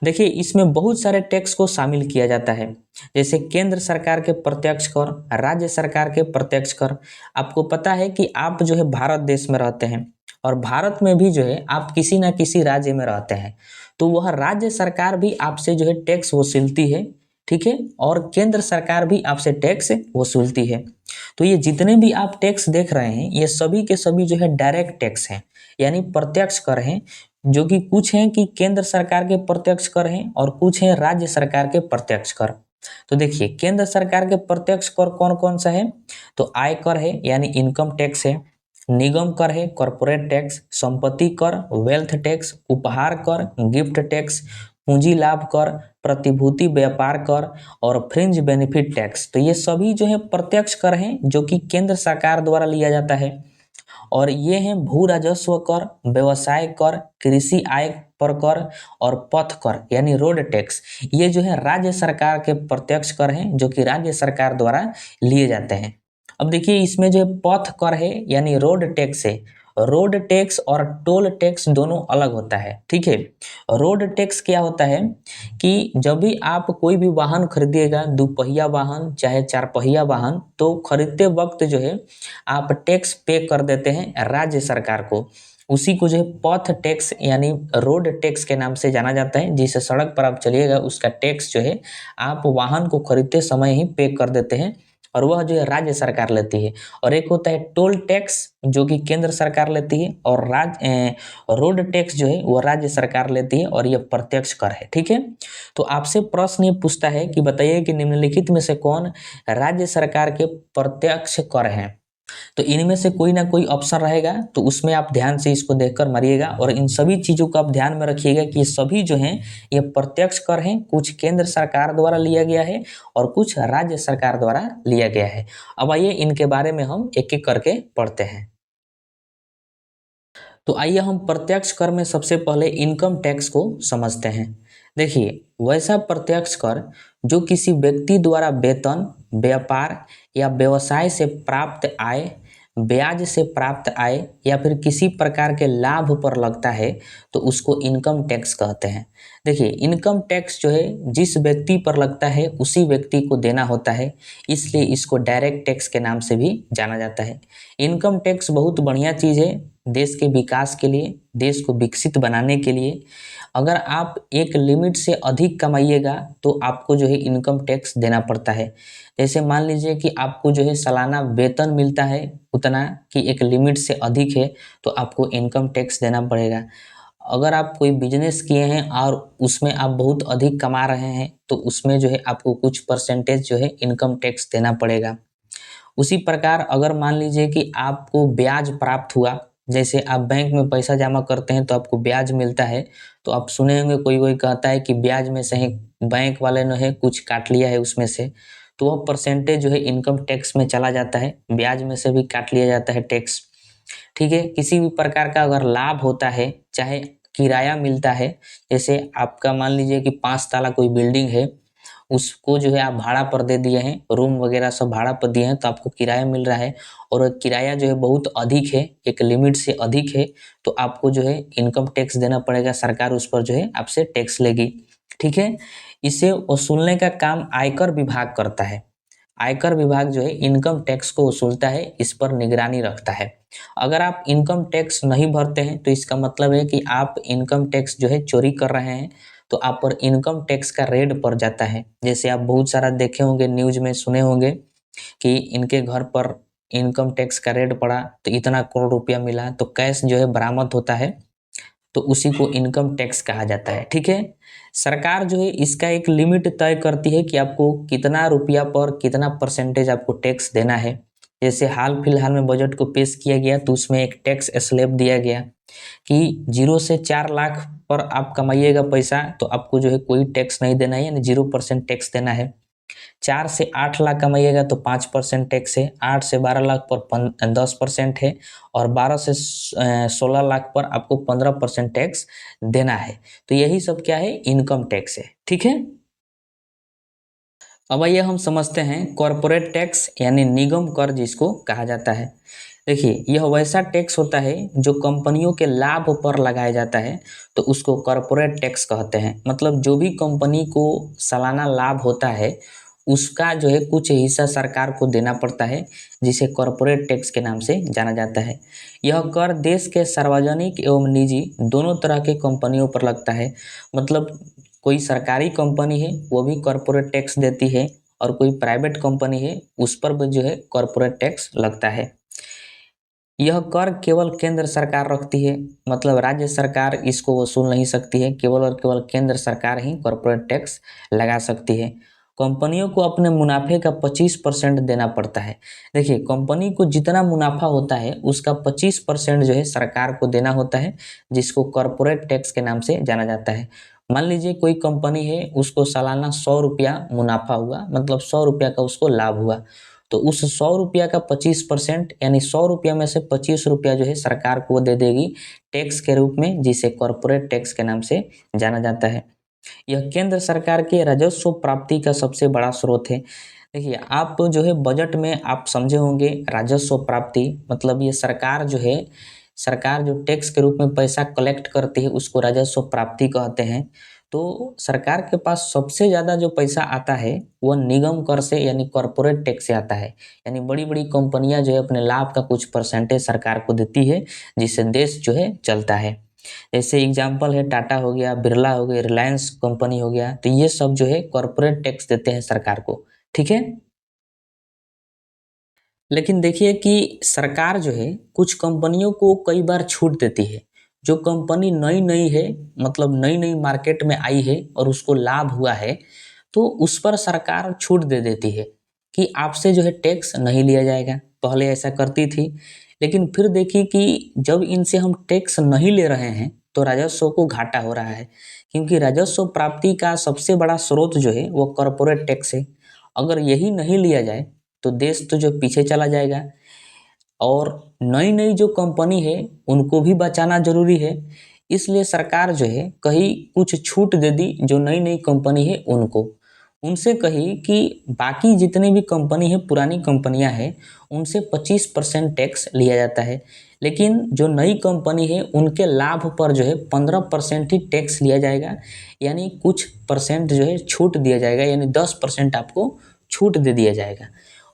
देखिए इसमें बहुत सारे टैक्स को शामिल किया जाता है, जैसे केंद्र सरकार के प्रत्यक्ष कर, राज्य सरकार के प्रत्यक्ष कर। आपको पता है कि आप जो है भारत देश में रहते हैं और भारत में भी जो है आप किसी ना किसी राज्य में रहते हैं, तो वह राज्य सरकार भी आपसे जो है टैक्स वसूलती है। ठीक है, और केंद्र सरकार भी आपसे टैक्स वसूलती है। तो ये जितने भी आप टैक्स देख रहे हैं ये सभी के सभी जो है डायरेक्ट टैक्स हैं यानी प्रत्यक्ष कर हैं, जो कि कुछ हैं कि केंद्र सरकार के प्रत्यक्ष कर हैं और कुछ हैं राज्य सरकार के प्रत्यक्ष कर। तो देखिए, केंद्र सरकार के प्रत्यक्ष कर कौन कौन सा है, तो आय कर है यानी इनकम टैक्स है, निगम कर है कॉरपोरेट टैक्स, संपत्ति कर वेल्थ टैक्स, उपहार कर गिफ्ट टैक्स, पूंजी लाभ कर, प्रतिभूति व्यापार कर और फ्रिंज बेनिफिट टैक्स। तो ये सभी जो है प्रत्यक्ष कर हैं जो कि केंद्र सरकार द्वारा लिया जाता है। और ये हैं भू राजस्व कर, व्यवसाय कर, कृषि आय पर कर और पथ कर यानी रोड टैक्स। ये जो है राज्य सरकार के प्रत्यक्ष कर हैं जो कि राज्य सरकार द्वारा लिए जाते हैं। अब देखिए इसमें जो पथ कर है यानी रोड टैक्स है। रोड टैक्स और टोल टैक्स दोनों अलग होता है। ठीक है, रोड टैक्स क्या होता है कि जब भी आप कोई भी वाहन खरीदिएगा, दुपहिया वाहन चाहे चार पहिया वाहन, तो खरीदते वक्त जो है आप टैक्स पे कर देते हैं राज्य सरकार को। उसी को जो है पथ टैक्स यानी रोड टैक्स के नाम से जाना जाता है। जिस सड़क पर आप चलिएगा उसका टैक्स जो है आप वाहन को खरीदते समय ही पे कर देते हैं और वह जो है राज्य सरकार लेती है। और एक होता है टोल टैक्स जो कि केंद्र सरकार लेती है और रोड टैक्स जो है वो राज्य सरकार लेती है और यह प्रत्यक्ष कर है। ठीक है, तो आपसे प्रश्न ये पूछता है कि बताइए कि निम्नलिखित में से कौन राज्य सरकार के प्रत्यक्ष कर हैं। तो इनमें से कोई ना कोई ऑप्शन रहेगा, तो उसमें आप ध्यान से इसको देखकर मारिएगा और इन सभी चीज़ों को आप ध्यान में रखिएगा कि ये सभी जो हैं ये प्रत्यक्ष कर हैं। कुछ केंद्र सरकार द्वारा लिया गया है और कुछ राज्य सरकार द्वारा लिया गया है। अब आइए इनके बारे में हम एक एक करके पढ़ते हैं। तो आइए हम प्रत्यक्ष कर में सबसे पहले इनकम टैक्स को समझते हैं। देखिए, वैसा प्रत्यक्ष कर जो किसी व्यक्ति द्वारा वेतन, व्यापार या व्यवसाय से प्राप्त आय, ब्याज से प्राप्त आय या फिर किसी प्रकार के लाभ पर लगता है तो उसको इनकम टैक्स कहते हैं। देखिए, इनकम टैक्स जो है जिस व्यक्ति पर लगता है उसी व्यक्ति को देना होता है, इसलिए इसको डायरेक्ट टैक्स के नाम से भी जाना जाता है। इनकम टैक्स बहुत बढ़िया चीज़ है देश के विकास के लिए, देश को विकसित बनाने के लिए। अगर आप एक लिमिट से अधिक कमाइएगा तो आपको जो है इनकम टैक्स देना पड़ता है। जैसे मान लीजिए कि आपको जो है सालाना वेतन मिलता है उतना कि एक लिमिट से अधिक है तो आपको इनकम टैक्स देना पड़ेगा। अगर आप कोई बिजनेस किए हैं और उसमें आप बहुत अधिक कमा रहे हैं तो उसमें जो है आपको कुछ परसेंटेज जो है इनकम टैक्स देना पड़ेगा। उसी प्रकार अगर मान लीजिए कि आपको ब्याज प्राप्त हुआ, जैसे आप बैंक में पैसा जमा करते हैं तो आपको ब्याज मिलता है, तो आप सुने होंगे कोई कोई कहता है कि ब्याज में से ही बैंक वाले ने है कुछ काट लिया है उसमें से, तो वह परसेंटेज जो है इनकम टैक्स में चला जाता है, ब्याज में से भी काट लिया जाता है टैक्स। ठीक है, किसी भी प्रकार का अगर लाभ होता है, चाहे किराया मिलता है, जैसे आपका मान लीजिए कि 5 ताला कोई बिल्डिंग है, उसको जो है आप भाड़ा पर दे दिए हैं, रूम वगैरह सब भाड़ा पर दिए हैं तो आपको किराया मिल रहा है और किराया जो है बहुत अधिक है, एक लिमिट से अधिक है, तो आपको जो है इनकम टैक्स देना पड़ेगा। सरकार उस पर जो है आपसे टैक्स लेगी। ठीक है, इसे वसूलने का काम आयकर विभाग करता है। आयकर विभाग जो है इनकम टैक्स को वसूलता है, इस पर निगरानी रखता है। अगर आप इनकम टैक्स नहीं भरते हैं तो इसका मतलब है कि आप इनकम टैक्स जो है चोरी कर रहे हैं, तो आप पर इनकम टैक्स का रेड पड़ जाता है। जैसे आप बहुत सारा देखे होंगे, न्यूज में सुने होंगे कि इनके घर पर इनकम टैक्स का रेड पड़ा तो इतना करोड़ रुपया मिला, तो कैश जो है बरामद होता है, तो उसी को इनकम टैक्स कहा जाता है। ठीक है, सरकार जो है इसका एक लिमिट तय करती है कि आपको कितना रुपया पर कितना परसेंटेज आपको टैक्स देना है। जैसे हाल फिलहाल में बजट को पेश किया गया तो उसमें एक टैक्स स्लैब दिया गया कि 0 से 4 लाख पर आप कमाइएगा पैसा तो आपको जो है कोई टैक्स नहीं देना है, यानी 0% टैक्स देना है। 4 से 8 लाख कमाइएगा तो 5% टैक्स है, 8 से 12 लाख पर 10% है, और 12 से 16 लाख पर आपको 15% टैक्स देना है। तो यही सब क्या है, इनकम टैक्स है। ठीक है, अब आइए हम समझते हैं कॉरपोरेट टैक्स यानी निगम कर जिसको कहा जाता है। देखिए, यह वैसा टैक्स होता है जो कंपनियों के लाभ पर लगाया जाता है, तो उसको कॉरपोरेट टैक्स कहते हैं। मतलब जो भी कंपनी को सालाना लाभ होता है उसका जो है कुछ हिस्सा सरकार को देना पड़ता है, जिसे कॉरपोरेट टैक्स के नाम से जाना जाता है। यह कर देश के सार्वजनिक एवं निजी दोनों तरह के कंपनियों पर लगता है। मतलब कोई सरकारी कंपनी है वो भी कॉरपोरेट टैक्स देती है, और कोई प्राइवेट कंपनी है उस पर भी जो है कॉरपोरेट टैक्स लगता है। यह कर केवल केंद्र सरकार रखती है, मतलब राज्य सरकार इसको वसूल नहीं सकती है, केवल और केवल केंद्र सरकार ही कॉरपोरेट टैक्स लगा सकती है। कंपनियों को अपने मुनाफे का 25% देना पड़ता है। देखिए, कंपनी को जितना मुनाफा होता है उसका 25% जो है सरकार को देना होता है, जिसको कॉरपोरेट टैक्स के नाम से जाना जाता है। मान लीजिए कोई कंपनी है, उसको सालाना 100 रुपया मुनाफा हुआ, मतलब 100 रुपया का उसको लाभ हुआ, तो उस 100 रुपया का 25% यानी 100 रुपया में से 25 रुपया जो है सरकार को दे देगी टैक्स के रूप में, जिसे कॉरपोरेट टैक्स के नाम से जाना जाता है। यह केंद्र सरकार के राजस्व प्राप्ति का सबसे बड़ा स्रोत है। देखिए, आप जो है बजट में आप समझे होंगे राजस्व प्राप्ति, मतलब ये सरकार जो है, सरकार जो टैक्स के रूप में पैसा कलेक्ट करती है उसको राजस्व प्राप्ति कहते हैं। तो सरकार के पास सबसे ज़्यादा जो पैसा आता है वह निगम कर से यानी कॉरपोरेट टैक्स से आता है। यानी बड़ी बड़ी कंपनियां जो है अपने लाभ का कुछ परसेंटेज सरकार को देती है, जिससे देश जो है चलता है। जैसे एग्जाम्पल है टाटा हो गया, बिरला हो गया, रिलायंस कंपनी हो गया, तो ये सब जो है कॉरपोरेट टैक्स देते हैं सरकार को। ठीक है, लेकिन देखिए कि सरकार जो है कुछ कंपनियों को कई बार छूट देती है। जो कंपनी नई नई है, मतलब नई नई मार्केट में आई है और उसको लाभ हुआ है, तो उस पर सरकार छूट दे देती है कि आपसे जो है टैक्स नहीं लिया जाएगा। पहले ऐसा करती थी, लेकिन फिर देखी कि जब इनसे हम टैक्स नहीं ले रहे हैं तो राजस्व को घाटा हो रहा है, क्योंकि राजस्व प्राप्ति का सबसे बड़ा स्रोत जो है वो कॉरपोरेट टैक्स है। अगर यही नहीं लिया जाए तो देश तो जो पीछे चला जाएगा, और नई नई जो कंपनी है उनको भी बचाना जरूरी है। इसलिए सरकार जो है कहीं कुछ छूट दे दी जो नई नई कंपनी है उनको, उनसे कही कि बाकी जितनी भी कंपनी है, पुरानी कंपनियां हैं, उनसे 25% टैक्स लिया जाता है, लेकिन जो नई कंपनी है उनके लाभ पर जो है 15% ही टैक्स लिया जाएगा। यानी कुछ परसेंट जो है छूट दिया जाएगा, यानी 10% आपको छूट दे दिया जाएगा।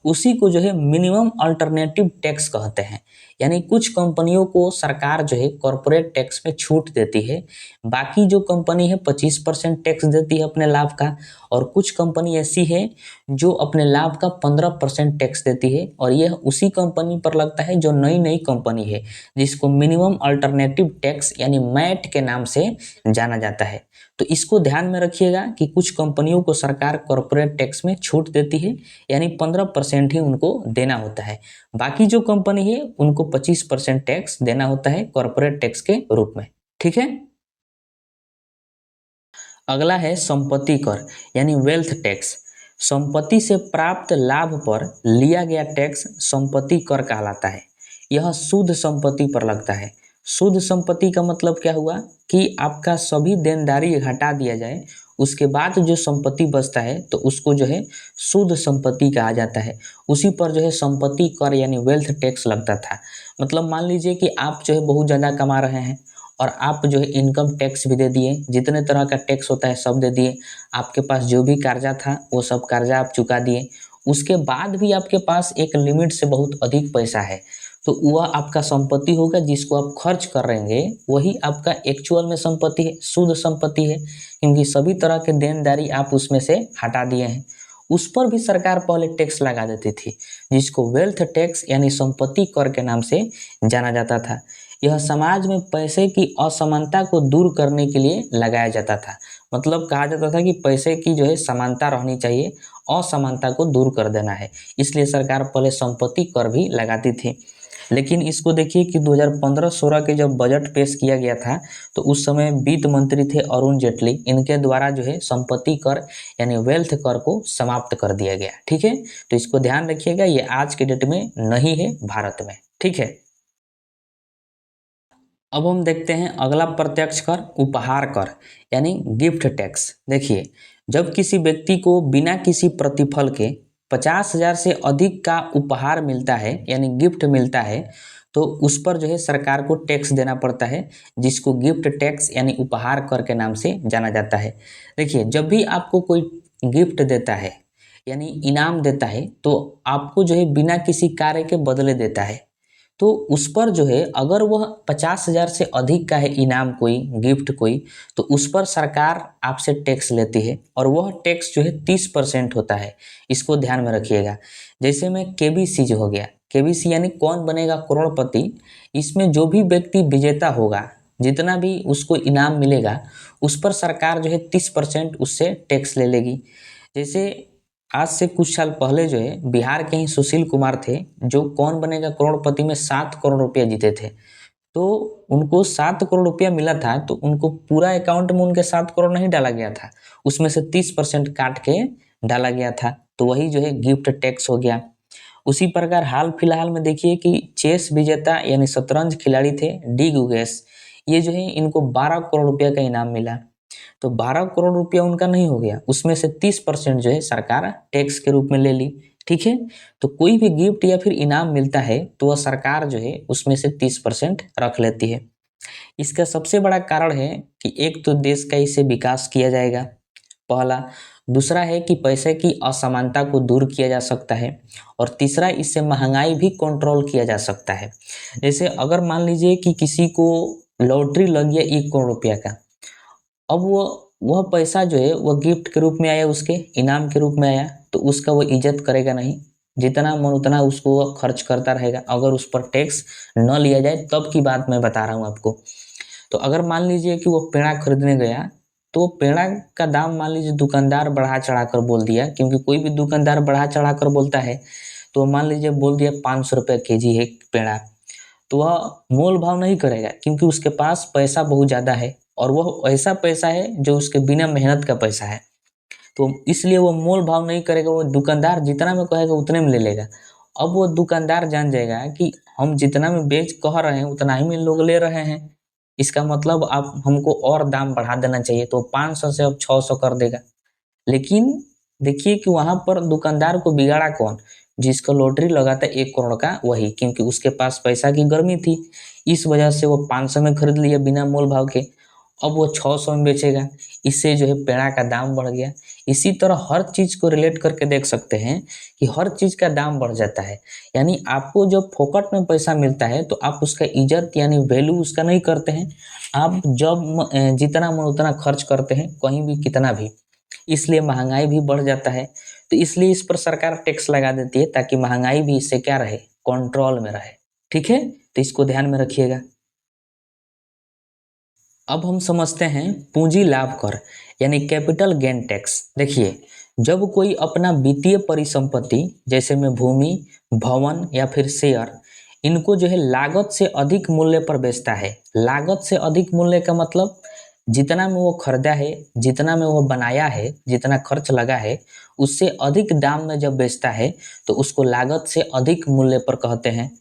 उसी को जो है मिनिमम अल्टरनेटिव टैक्स कहते हैं। यानी कुछ कंपनियों को सरकार जो है कॉरपोरेट टैक्स में छूट देती है, बाकी जो कंपनी है 25% टैक्स देती है अपने लाभ का, और कुछ कंपनी ऐसी है जो अपने लाभ का 15% टैक्स देती है, और यह उसी कंपनी पर लगता है जो नई नई कंपनी है, जिसको मिनिमम अल्टरनेटिव टैक्स यानी मैट के नाम से जाना जाता है। तो इसको ध्यान में रखिएगा कि कुछ कंपनियों को सरकार कॉरपोरेट टैक्स में छूट देती है, यानी 15% ही उनको देना होता है। बाकी जो कंपनी है उनको 25% टैक्स देना होता है कॉरपोरेट टैक्स के रूप में। ठीक है, अगला है संपत्ति कर यानी वेल्थ टैक्स। संपत्ति से प्राप्त लाभ पर लिया गया टैक्स संपत्ति कर कहलाता है। यह शुद्ध संपत्ति पर लगता है। शुद्ध संपत्ति का मतलब क्या हुआ कि आपका सभी देनदारी हटा दिया जाए, उसके बाद जो संपत्ति बचता है तो उसको जो है शुद्ध संपत्ति कहा जाता है। उसी पर जो है संपत्ति कर यानी वेल्थ टैक्स लगता था। मतलब मान लीजिए कि आप जो है बहुत ज़्यादा कमा रहे हैं और आप जो है इनकम टैक्स भी दे दिए, जितने तरह का टैक्स होता है सब दे दिए, आपके पास जो भी कर्जा था वो सब कर्जा आप चुका दिए, उसके बाद भी आपके पास एक लिमिट से बहुत अधिक पैसा है, तो वह आपका संपत्ति होगा, जिसको आप खर्च कर रहेंगे वही आपका एक्चुअल में संपत्ति है, शुद्ध संपत्ति है, क्योंकि सभी तरह के देनदारी आप उसमें से हटा दिए हैं। उस पर भी सरकार पहले टैक्स लगा देती थी, जिसको वेल्थ टैक्स यानी संपत्ति कर के नाम से जाना जाता था। यह समाज में पैसे की असमानता को दूर करने के लिए लगाया जाता था। मतलब कहा जाता था कि पैसे की जो है समानता रहनी चाहिए, असमानता को दूर कर देना है, इसलिए सरकार पहले संपत्ति कर भी लगाती थी। लेकिन इसको देखिए कि 2015-16 के जब बजट पेश किया गया था, तो उस समय वित्त मंत्री थे अरुण जेटली, इनके द्वारा जो है संपत्ति कर यानी वेल्थ कर को समाप्त कर दिया गया। ठीक है, तो इसको ध्यान रखिएगा, ये आज के डेट में नहीं है भारत में। ठीक है, अब हम देखते हैं अगला प्रत्यक्ष कर, उपहार कर यानी गिफ्ट टैक्स। देखिए, जब किसी व्यक्ति को बिना किसी प्रतिफल के 50,000 से अधिक का उपहार मिलता है यानी गिफ्ट मिलता है, तो उस पर जो है सरकार को टैक्स देना पड़ता है, जिसको गिफ्ट टैक्स यानी उपहार कर के नाम से जाना जाता है। देखिए, जब भी आपको कोई गिफ्ट देता है यानी इनाम देता है, तो आपको जो है बिना किसी कार्य के बदले देता है, तो उस पर जो है अगर वह 50,000 से अधिक का है इनाम कोई, गिफ्ट कोई, तो उस पर सरकार आपसे टैक्स लेती है, और वह टैक्स जो है 30% होता है। इसको ध्यान में रखिएगा। जैसे में केबीसी जो हो गया, केबीसी यानी कौन बनेगा करोड़पति, इसमें जो भी व्यक्ति विजेता होगा, जितना भी उसको इनाम मिलेगा, उस पर सरकार जो है 30% उससे टैक्स ले लेगी। जैसे आज से कुछ साल पहले जो है बिहार के ही सुशील कुमार थे, जो कौन बनेगा करोड़पति में 7 करोड़ रुपया जीते थे। तो उनको 7 करोड़ रुपया मिला था, तो उनको पूरा अकाउंट में उनके 7 करोड़ नहीं डाला गया था, उसमें से 30% काट के डाला गया था, तो वही जो है गिफ्ट टैक्स हो गया। उसी प्रकार हाल फिलहाल में देखिए कि चेस विजेता यानी शतरंज खिलाड़ी थे डी गुगेस, ये जो है इनको 12 करोड़ रुपया का इनाम मिला। तो 12 करोड़ रुपया उनका नहीं हो गया, उसमें से 30% जो है सरकार टैक्स के रूप में ले ली। ठीक है, तो कोई भी गिफ्ट या फिर इनाम मिलता है, तो वह सरकार जो है उसमें से 30% रख लेती है। इसका सबसे बड़ा कारण है कि एक तो देश का इससे विकास किया जाएगा, पहला। दूसरा है कि पैसे की असमानता को दूर किया जा सकता है, और तीसरा, इससे महंगाई भी कंट्रोल किया जा सकता है। जैसे अगर मान लीजिए कि किसी को लॉटरी लग गया 1 करोड़ रुपया का, अब वह पैसा जो है वह गिफ्ट के रूप में आया, उसके इनाम के रूप में आया, तो उसका वो इज्जत करेगा नहीं, जितना मन उतना उसको वह खर्च करता रहेगा, अगर उस पर टैक्स न लिया जाए। तब की बात मैं बता रहा हूँ आपको। तो अगर मान लीजिए कि वो पेड़ा खरीदने गया, तो पेड़ा का दाम मान लीजिए दुकानदार बढ़ा चढ़ा कर बोल दिया, क्योंकि कोई भी दुकानदार बढ़ा चढ़ा कर बोलता है, तो मान लीजिए बोल दिया 500 रुपये केजी है पेड़ा, तो वह मोल भाव नहीं करेगा, क्योंकि उसके पास पैसा बहुत ज़्यादा है, और वह ऐसा पैसा है जो उसके बिना मेहनत का पैसा है, तो इसलिए वो मोल भाव नहीं करेगा। वो दुकानदार जितना में कहेगा उतने में ले लेगा। अब वो दुकानदार जान जाएगा कि हम जितना में बेच कह रहे हैं उतना ही में लोग ले रहे हैं, इसका मतलब आप हमको और दाम बढ़ा देना चाहिए, तो 500 से अब 600 कर देगा। लेकिन देखिए कि वहाँ पर दुकानदार को बिगाड़ा कौन, जिसका लॉटरी लगा था 1 करोड़ का वही, क्योंकि उसके पास पैसा की गर्मी थी, इस वजह से वो 500 में खरीद लिया बिना मोल भाव के, अब वो 600 में बेचेगा, इससे जो है पेड़ा का दाम बढ़ गया। इसी तरह हर चीज़ को रिलेट करके देख सकते हैं कि हर चीज़ का दाम बढ़ जाता है। यानी आपको जब फोकट में पैसा मिलता है, तो आप उसका इज्जत यानी वैल्यू उसका नहीं करते हैं, आप जब जितना मन उतना खर्च करते हैं, कहीं भी कितना भी, इसलिए महंगाई भी बढ़ जाता है। तो इसलिए इस पर सरकार टैक्स लगा देती है, ताकि महंगाई भी इससे क्या रहे, कंट्रोल में रहे। ठीक है, तो इसको ध्यान में रखिएगा। अब हम समझते हैं पूंजी लाभ कर यानी कैपिटल गेन टैक्स। देखिए, जब कोई अपना वित्तीय परिसंपत्ति जैसे में भूमि, भवन या फिर शेयर, इनको जो है लागत से अधिक मूल्य पर बेचता है। लागत से अधिक मूल्य का मतलब जितना में वो खरीदा है, जितना में वो बनाया है, जितना खर्च लगा है, उससे अधिक दाम में जब बेचता है, तो उसको लागत से अधिक मूल्य पर कहते हैं।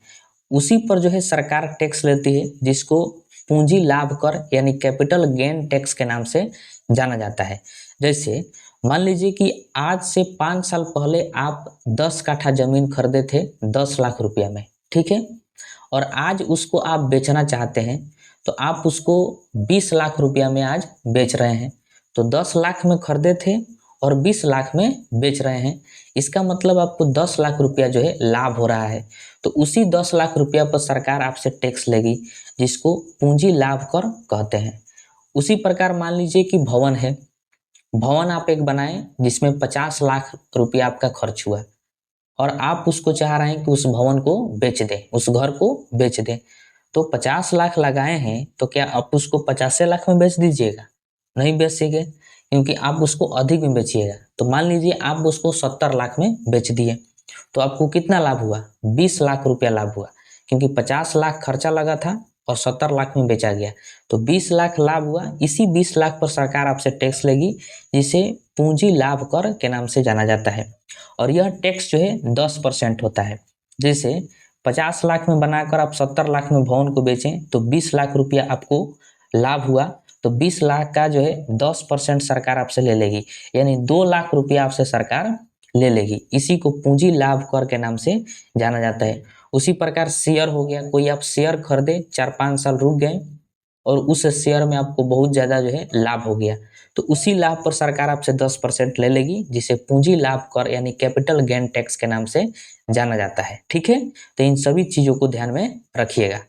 उसी पर जो है सरकार टैक्स लेती है, जिसको पूंजी लाभ कर यानी कैपिटल गेन टैक्स के नाम से जाना जाता है। जैसे मान लीजिए कि आज से 5 साल पहले आप 10 काठा जमीन खरीदे थे 10 लाख रुपया में, ठीक है, और आज उसको आप बेचना चाहते हैं, तो आप उसको 20 लाख रुपया में आज बेच रहे हैं। तो 10 लाख में खरीदे थे और 20 लाख में बेच रहे हैं, इसका मतलब आपको 10 लाख रुपया जो है लाभ हो रहा है। तो उसी 10 लाख रुपया पर सरकार आपसे टैक्स लेगी, जिसको पूंजी लाभ कर कहते हैं। उसी प्रकार मान लीजिए कि भवन है, भवन आप एक बनाएं जिसमें 50 लाख रुपया आपका खर्च हुआ और आप उसको चाह रहे हैं कि उस भवन को बेच दें, उस घर को बेच दें। तो 50 लाख लगाए हैं, तो क्या आप उसको 50 लाख में बेच दीजिएगा? नहीं बेचेंगे, क्योंकि आप उसको अधिक में बेचिएगा। तो मान लीजिए आप उसको 70 लाख में बेच दिए, तो आपको कितना लाभ हुआ? 20 लाख रुपया लाभ हुआ, क्योंकि 50 लाख खर्चा लगा था और 70 लाख में बेचा गया, तो 20 लाख लाभ हुआ। इसी 20 लाख पर सरकार आपसे टैक्स लेगी, जिसे पूंजी लाभ कर के नाम से जाना जाता है। और यह टैक्स जो है 10% होता है। जैसे 50 लाख में बनाकर आप 70 लाख में भवन को बेचें, तो 20 लाख रुपया आपको लाभ हुआ, तो 20 लाख का जो है 10% सरकार आपसे ले लेगी, यानी 2 लाख रुपया आपसे सरकार ले लेगी। इसी को पूंजी लाभ कर के नाम से जाना जाता है। उसी प्रकार शेयर हो गया, कोई आप शेयर खरीदे, 4-5 साल रुक गए और उस शेयर में आपको बहुत ज़्यादा जो है लाभ हो गया, तो उसी लाभ पर सरकार आपसे 10% ले लेगी, जिसे पूंजी लाभ कर यानी कैपिटल गेन टैक्स के नाम से जाना जाता है। ठीक है, तो इन सभी चीज़ों को ध्यान में रखिएगा।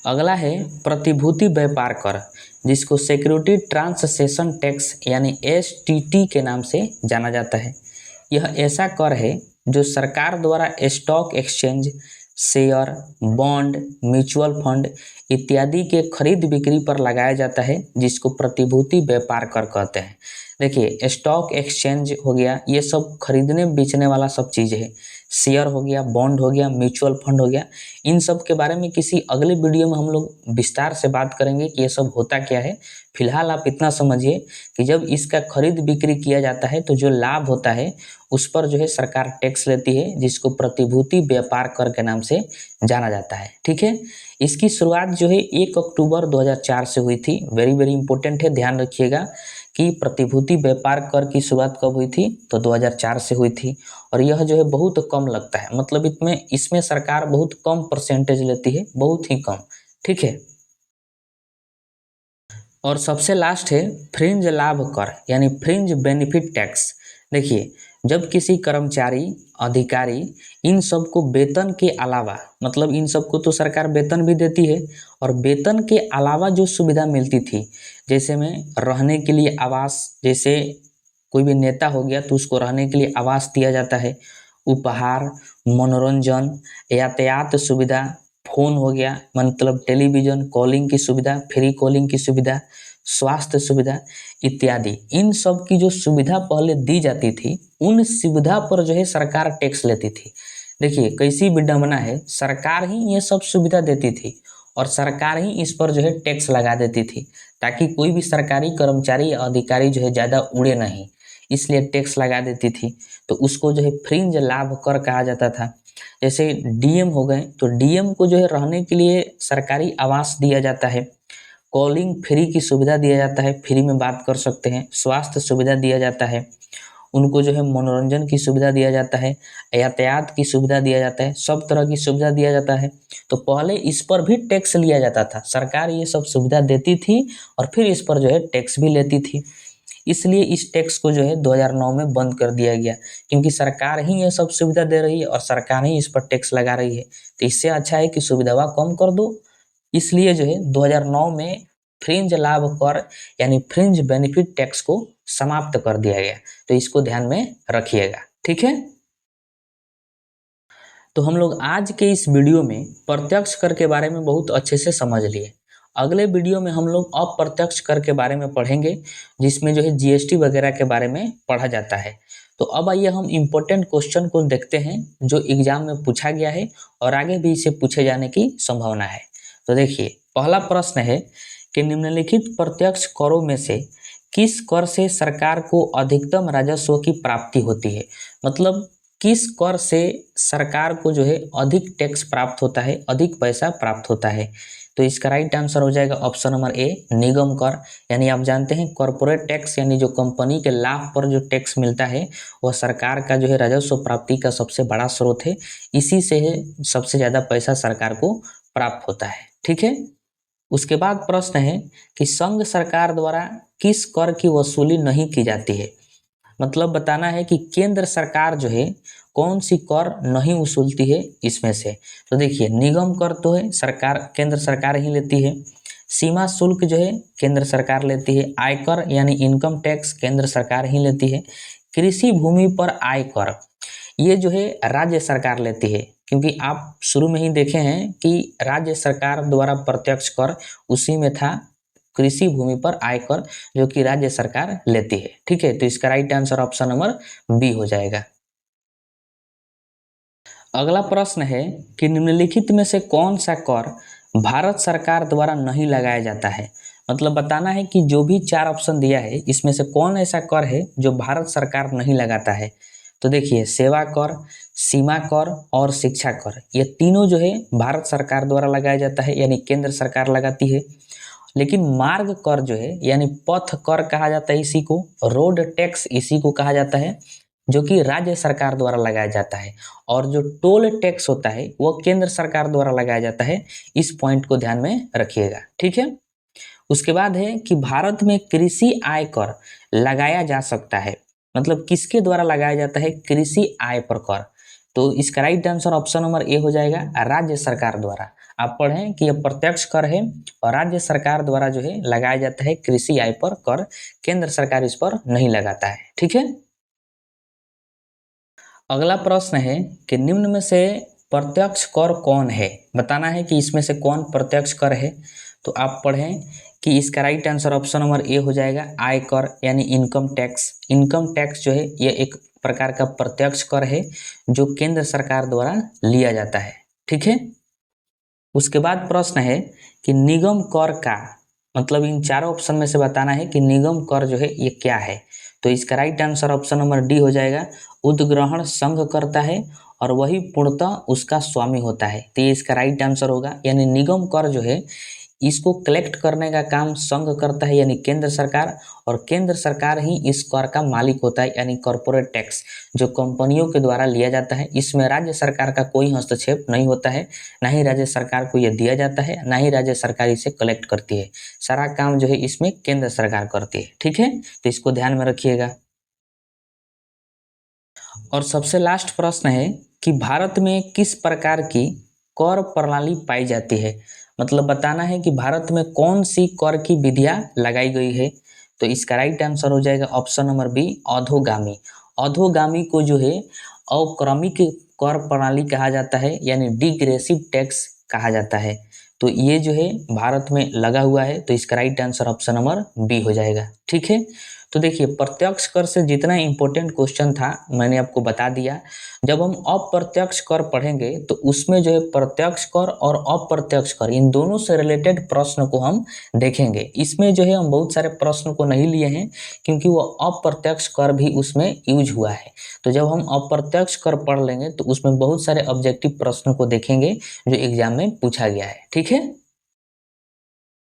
अगला है प्रतिभूति व्यापार कर, जिसको सिक्योरिटी ट्रांससेशन टैक्स यानी STT के नाम से जाना जाता है। यह ऐसा कर है जो सरकार द्वारा stock exchange, share, bond, mutual fund इत्यादि के खरीद बिक्री पर लगाया जाता है, जिसको प्रतिभूति व्यापार कर कहते हैं। देखिए, स्टॉक एक्सचेंज हो गया, ये सब खरीदने बेचने वाला सब चीज़ है। शेयर हो गया, बॉन्ड हो गया, म्यूचुअल फंड हो गया। इन सब के बारे में किसी अगले वीडियो में हम लोग विस्तार से बात करेंगे कि ये सब होता क्या है। फिलहाल आप इतना समझिए कि जब इसका खरीद बिक्री किया जाता है, तो जो लाभ होता है उस पर जो है सरकार टैक्स लेती है, जिसको प्रतिभूति व्यापार कर के नाम से जाना जाता है। ठीक है, इसकी शुरुआत जो है 1 अक्टूबर 2004 से हुई थी। वेरी वेरी इंपॉर्टेंट है, ध्यान रखिएगा कि प्रतिभूति व्यापार कर की शुरुआत कब हुई थी, तो 2004 से हुई थी। और यह जो है बहुत कम लगता है, मतलब इसमें सरकार बहुत कम परसेंटेज लेती है, बहुत ही कम। ठीक है, और सबसे लास्ट है फ्रिंज लाभ कर यानी फ्रिंज बेनिफिट टैक्स। देखिए, जब किसी कर्मचारी, अधिकारी इन सब को वेतन के अलावा, मतलब इन सब को तो सरकार वेतन भी देती है, और वेतन के अलावा जो सुविधा मिलती थी, जैसे में रहने के लिए आवास, जैसे कोई भी नेता हो गया तो उसको रहने के लिए आवास दिया जाता है, उपहार, मनोरंजन, यातायात सुविधा, फ़ोन हो गया, मतलब टेलीविज़न, कॉलिंग की सुविधा, फ्री कॉलिंग की सुविधा, स्वास्थ्य सुविधा इत्यादि, इन सब की जो सुविधा पहले दी जाती थी, उन सुविधा पर जो है सरकार टैक्स लेती थी। देखिए, कैसी विडंबना है, सरकार ही ये सब सुविधा देती थी और सरकार ही इस पर जो है टैक्स लगा देती थी, ताकि कोई भी सरकारी कर्मचारी या अधिकारी जो है ज़्यादा उड़े नहीं, इसलिए टैक्स लगा देती थी। तो उसको जो है फ्रिंज लाभ कर कहा जाता था। जैसे DM हो गए, तो DM को जो है रहने के लिए सरकारी आवास दिया जाता है, कॉलिंग फ्री की सुविधा दिया जाता है, फ्री में बात कर सकते हैं, स्वास्थ्य सुविधा दिया जाता है, उनको जो है मनोरंजन की सुविधा दिया जाता है, यातायात की सुविधा दिया जाता है, सब तरह की सुविधा दिया जाता है। तो पहले इस पर भी टैक्स लिया जाता था, सरकार ये सब सुविधा देती थी और फिर इस पर जो है टैक्स भी लेती थी। इसलिए इस टैक्स को जो है 2009 में बंद कर दिया गया, क्योंकि सरकार ही ये सब सुविधा दे रही है और सरकार ही इस पर टैक्स लगा रही है, तो इससे अच्छा है कि सुविधा कम कर दो। इसलिए जो है 2009 में फ्रिंज लाभ कर यानी फ्रिंज बेनिफिट टैक्स को समाप्त कर दिया गया। तो इसको ध्यान में रखिएगा। ठीक है, तो हम लोग आज के इस वीडियो में प्रत्यक्ष कर के बारे में बहुत अच्छे से समझ लिए। अगले वीडियो में हम लोग अप्रत्यक्ष कर के बारे में पढ़ेंगे, जिसमें जो है GST वगैरह के बारे में पढ़ा जाता है। तो अब आइए हम इम्पोर्टेंट क्वेश्चन को देखते हैं जो एग्जाम में पूछा गया है और आगे भी इसे पूछे जाने की संभावना है। तो देखिए, पहला प्रश्न है कि निम्नलिखित प्रत्यक्ष करों में से किस कर से सरकार को अधिकतम राजस्व की प्राप्ति होती है, मतलब किस कर से सरकार को जो है अधिक टैक्स प्राप्त होता है, अधिक पैसा प्राप्त होता है। तो इसका राइट आंसर हो जाएगा ऑप्शन नंबर ए, निगम कर। यानी आप जानते हैं कॉर्पोरेट टैक्स यानी जो कंपनी के लाभ पर जो टैक्स मिलता है वह सरकार का जो है राजस्व प्राप्ति का सबसे बड़ा स्रोत है, इसी से सबसे ज़्यादा पैसा सरकार को प्राप्त होता है। ठीक है, उसके बाद प्रश्न है कि संघ सरकार द्वारा किस कर की वसूली नहीं की जाती है। मतलब बताना है कि केंद्र सरकार जो है कौन सी कर नहीं वसूलती है इसमें से। तो देखिए, निगम कर तो है सरकार, केंद्र सरकार ही लेती है। सीमा शुल्क जो है केंद्र सरकार लेती है। आयकर यानी इनकम टैक्स केंद्र सरकार ही लेती है। कृषि भूमि पर आयकर ये जो है राज्य सरकार लेती है, क्योंकि आप शुरू में ही देखे हैं कि राज्य सरकार द्वारा प्रत्यक्ष कर उसी में था, कृषि भूमि पर आयकर जो कि राज्य सरकार लेती है। ठीक है, तो इसका right answer option number B हो जाएगा। अगला प्रश्न है कि निम्नलिखित में से कौन सा कर भारत सरकार द्वारा नहीं लगाया जाता है। मतलब बताना है कि जो भी चार ऑप्शन दिया है इसमें से कौन ऐसा कर है जो भारत सरकार नहीं लगाता है। तो देखिए, सेवा कर, सीमा कर और शिक्षा कर, ये तीनों जो है भारत सरकार द्वारा लगाया जाता है, यानी केंद्र सरकार लगाती है। लेकिन मार्ग कर जो है यानी पथ कर कहा जाता है इसी को, रोड टैक्स इसी को कहा जाता है, जो कि राज्य सरकार द्वारा लगाया जाता है। और जो टोल टैक्स होता है वो केंद्र सरकार द्वारा लगाया जाता है। इस पॉइंट को ध्यान में रखिएगा। ठीक है, उसके बाद है कि भारत में कृषि आय कर लगाया जा सकता है। मतलब किसके द्वारा लगाया जाता है कृषि आय पर कर। तो इसका right answer option number A हो जाएगा, राज्य सरकार द्वारा। आप पढ़ें कि यह प्रत्यक्ष कर है और राज्य सरकार द्वारा जो है लगाया जाता है कृषि आय पर कर, केंद्र सरकार इस पर नहीं लगाता है। ठीक है, अगला प्रश्न है कि निम्न में से प्रत्यक्ष कर कौन है। बताना है कि इसमें से कौन प्रत्यक्ष कर है। तो आप पढ़ें कि इसका right answer option number A हो जाएगा, आयकर यानी इनकम टैक्स। इनकम टैक्स जो है ये एक प्रकार का प्रत्यक्ष कर है जो केंद्र सरकार द्वारा लिया जाता है। ठीक है, उसके बाद प्रश्न है कि निगम कर का मतलब इन चारों ऑप्शन में से बताना है कि निगम कर जो है ये क्या है। तो इसका right answer option number D हो जाएगा, उद्ग्रहण संघ करता है और वही पूर्णतः उसका स्वामी होता है। तो ये इसका राइट आंसर होगा, यानी निगम कर जो है इसको कलेक्ट करने का काम संघ करता है यानी केंद्र सरकार, और केंद्र सरकार ही इस कर का मालिक होता है, यानी कॉर्पोरेट टैक्स जो कंपनियों के द्वारा लिया जाता है। इसमें राज्य सरकार का कोई हस्तक्षेप नहीं होता है, ना ही राज्य सरकार को यह दिया जाता है, ना ही राज्य सरकार इसे कलेक्ट करती है। सारा काम जो है इसमें केंद्र सरकार करती है। ठीक है, तो इसको ध्यान में रखिएगा। और सबसे लास्ट प्रश्न है कि भारत में किस प्रकार की कर प्रणाली पाई जाती है। मतलब बताना है कि भारत में कौन सी कर की विधियां लगाई गई है। तो इसका राइट आंसर हो जाएगा ऑप्शन नंबर बी, अधोगामी। अधोगामी को जो है अक्रमिक कर प्रणाली कहा जाता है, यानी डिग्रेसिव टैक्स कहा जाता है। तो ये जो है भारत में लगा हुआ है। तो इसका right answer option number B हो जाएगा। ठीक है, तो देखिए, प्रत्यक्ष कर से जितना इंपॉर्टेंट क्वेश्चन था मैंने आपको बता दिया। जब हम अप्रत्यक्ष कर पढ़ेंगे तो उसमें जो है प्रत्यक्ष कर और अप्रत्यक्ष कर इन दोनों से रिलेटेड प्रश्न को हम देखेंगे। इसमें जो है हम बहुत सारे प्रश्न को नहीं लिए हैं क्योंकि वो अप्रत्यक्ष कर भी उसमें यूज हुआ है। तो जब हम अप्रत्यक्ष कर पढ़ लेंगे तो उसमें बहुत सारे ऑब्जेक्टिव प्रश्नों को देखेंगे जो एग्जाम में पूछा गया है। ठीक है।